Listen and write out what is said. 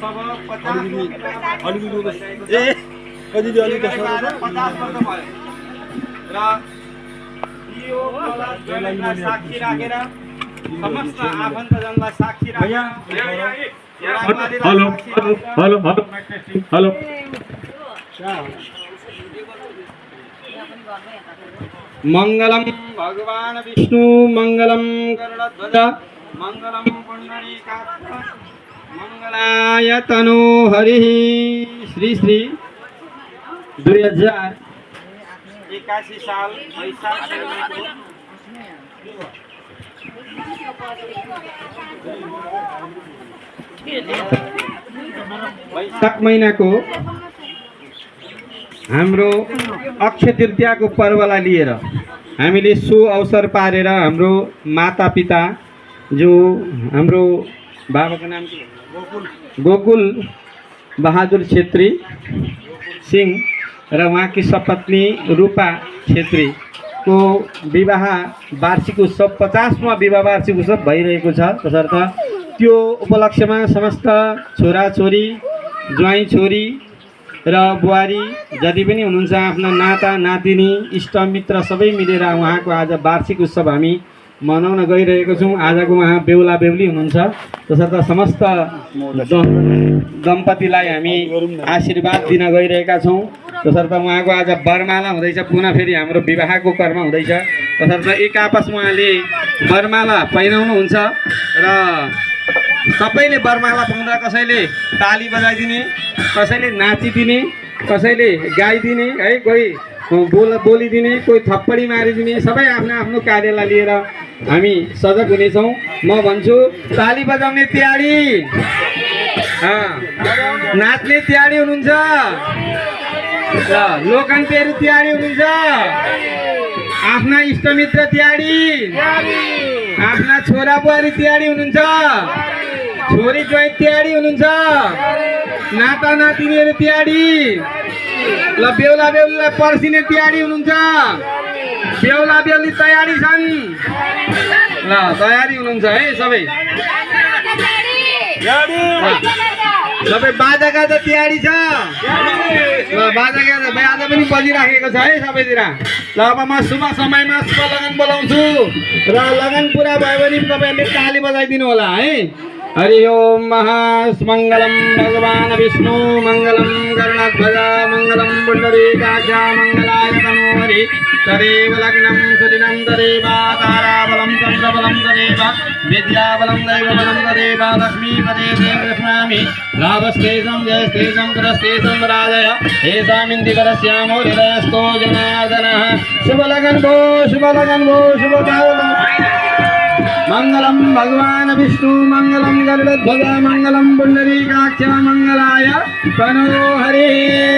सब 50 ए कति दियो अलि कसो 50 वर्ष भयो र यो कलशलाई साक्षी राखेर समस्त आफन्तजनलाई साक्षी राखेर हेलो हेलो हेलो हेलो मंगलम भगवान विष्णु मंगलम गरुड़ध्वज मंगलम पुंडरीकाक्ष मंगलाय तनो हरि श्री श्री 2081 साल वैशाख महिनाको हाम्रो अक्षय तृतीयाको पर्वलाई लिएर हामीले सो अवसर पारेर हाम्रो माता पिता जो हाम्रो बाबाको नाम के गोकुल बहादुर छेत्री सिंह र उहाँकी सपत्नी रूपा छेत्री को विवाह वार्षिक उत्सव 50वां विवाह वार्षिक उत्सव भइरहेको छ। तसर्थ त्यो उपलक्ष्यमा समस्त छोराछोरी ज्वाइँ छोरी र बुहारी जति पनि हुनुहुन्छ आफ्ना नाता नातिनी इष्टमित्र सबै मिलेर उहाँको आज वार्षिक उत्सव हामी मनाउन गइरहेको छौँ। आजको उहाँ बेहुला बेहुली हुनुहुन्छ। तसर्थ समस्त दम्पतिलाई हामी आशीर्वाद दिन गइरहेका छौँ। तसर्थ उहाँको आज वरमाला हुँदैछ, पुनः फेरि हाम्रो विवाहको कर्म हुँदैछ। तसर्थ एक आपसमा उहाँले वरमाला पहिराउनुहुन्छ र सबैले वरमाला पाउँदा कसैले ताली बजाइदिने, कसैले नाचिदिने, कसैले गाइदिने है, कोही बोलिदिने, कोही थप्पडी मारिदिने, सबै आफ्नो आफ्नो कार्यलाई लिएर हामी सजग हुनेछौँ। म भन्छु ताली बजाउने तयारी, नाच्ने तयारी हुनुहुन्छ र लोकन्त्यहरू तयारी हुनुहुन्छ, आफ्ना इष्टमित्र तयारी, आफ्ना छोरा बुहारी तयारी हुनुहुन्छ, छोरी ज्वाइँ तयारी हुनुहुन्छ, नाता नातिनीहरू तयारी, ल बेहुला बेहुलीलाई पर्सिने तयारी हुनुहुन्छ, बेहुला बेहुली तयारी छन्, ल तयारी हुनुहुन्छ है सबै, सबै बाजा गाजा तयारी छ, ल बाजा गाजा बाजा पनि बजिराखेको छ है सबैतिर। ल अब म शुभ समयमा शुभ लगन बोलाउँछु र लगन पुरा भयो भने तपाईँहरूले ताली बजाइदिनु होला है। हरि ओम महामंगलम भगवान विष्णु मंगलम गरुड़ध्वज मंगलम पुंडरीकाक्ष मंगलाय तनोहरि तदेव लग्नं सुदिनं तदेव ताराबलं चन्द्रबलं तदेव विद्याबलं दैवबलं तदेव लक्ष्मीपदे कृष्णामि लाभस्तेजं जयस्तेजं पुरस्तेजं राजय एषामिन्दिवरस्यामो हृदयस्थो जनार्दनः शुभ लगन भो शुभ मंगलम भगवान विष्णु मंगलम गरुड़ध्वज मंगलम पुंडरीकाक्ष मंगलाय तनोहरि।